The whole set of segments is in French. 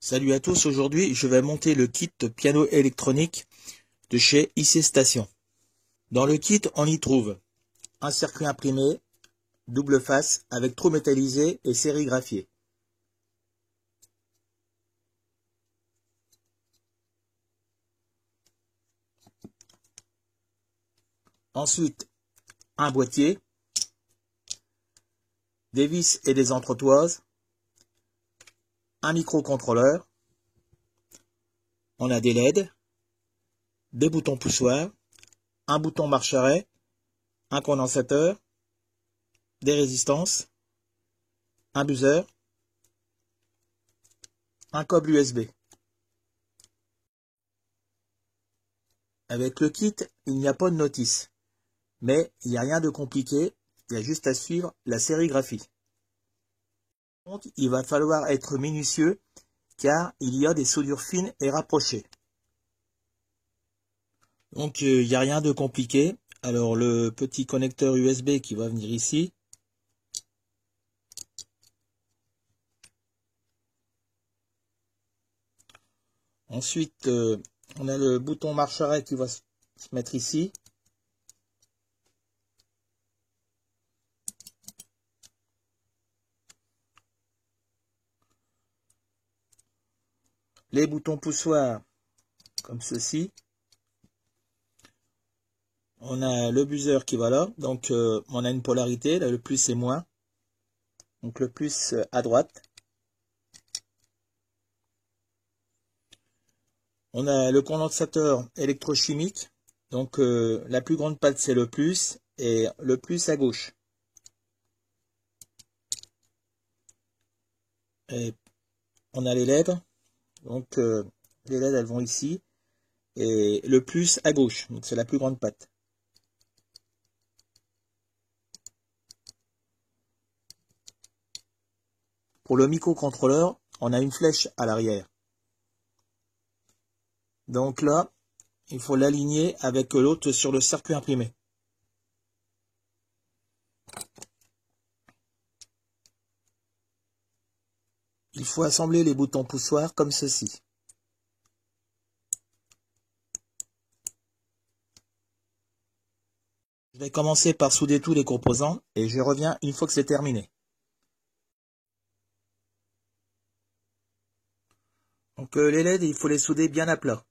Salut à tous, aujourd'hui je vais monter le kit piano électronique de chez IC Station. Dans le kit on y trouve un circuit imprimé, double face avec trou métallisé et sérigraphié. Ensuite un boîtier, des vis et des entretoises, un microcontrôleur, on a des LED, des boutons poussoirs, un bouton marche-arrêt, un condensateur, des résistances, un buzzer, un câble USB. Avec le kit, il n'y a pas de notice, mais il n'y a rien de compliqué, il y a juste à suivre la sérigraphie. Il va falloir être minutieux car il y a des soudures fines et rapprochées. Donc il n'y a rien de compliqué. Alors le petit connecteur USB qui va venir ici. Ensuite on a le bouton marche-arrêt qui va se mettre ici. Les boutons poussoirs comme ceci. On a le buzzer qui va là. Donc on a une polarité, là le plus et moins. Donc le plus à droite. On a le condensateur électrochimique. Donc la plus grande patte c'est le plus et le plus à gauche. Et on a les LED. Donc les LED elles vont ici. Et le plus à gauche. Donc c'est la plus grande patte. Pour le microcontrôleur, on a une flèche à l'arrière. Donc là, il faut l'aligner avec l'autre sur le circuit imprimé. Il faut assembler les boutons poussoirs comme ceci. Je vais commencer par souder tous les composants et je reviens une fois que c'est terminé. Donc les LED, il faut les souder bien à plat.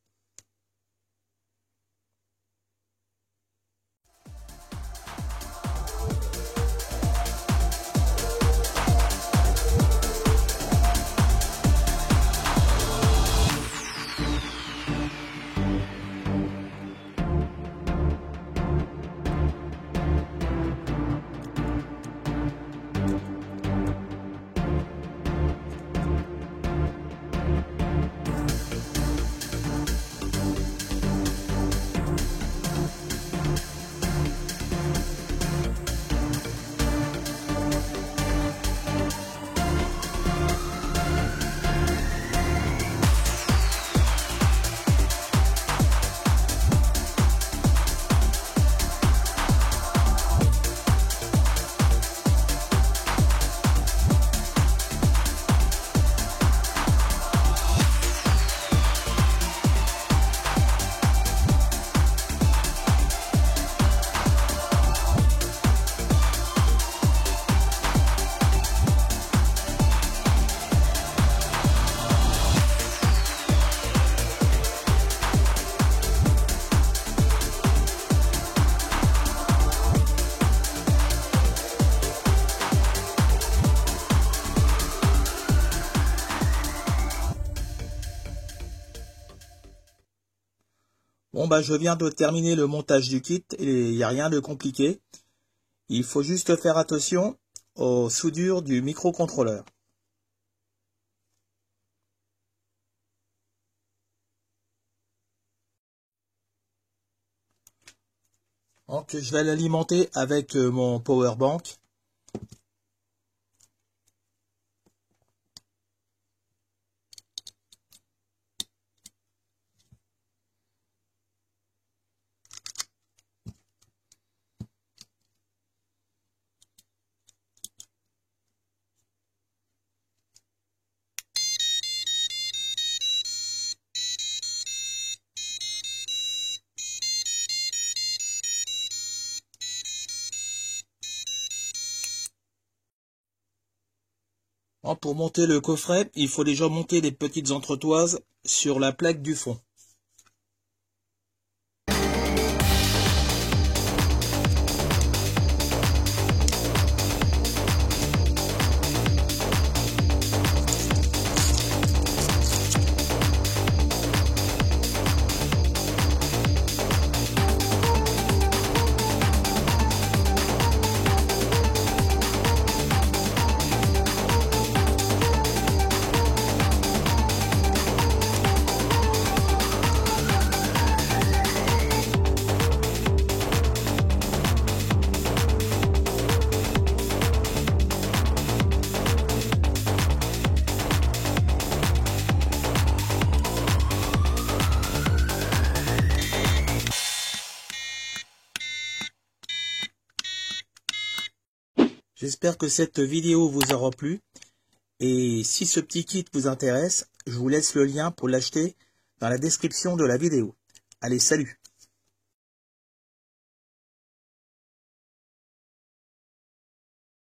Bon bah je viens de terminer le montage du kit et il n'y a rien de compliqué. Il faut juste faire attention aux soudures du microcontrôleur. Donc je vais l'alimenter avec mon power bank. Bon, pour monter le coffret, il faut déjà monter les petites entretoises sur la plaque du fond. J'espère que cette vidéo vous aura plu. Et si ce petit kit vous intéresse, je vous laisse le lien pour l'acheter dans la description de la vidéo. Allez, salut!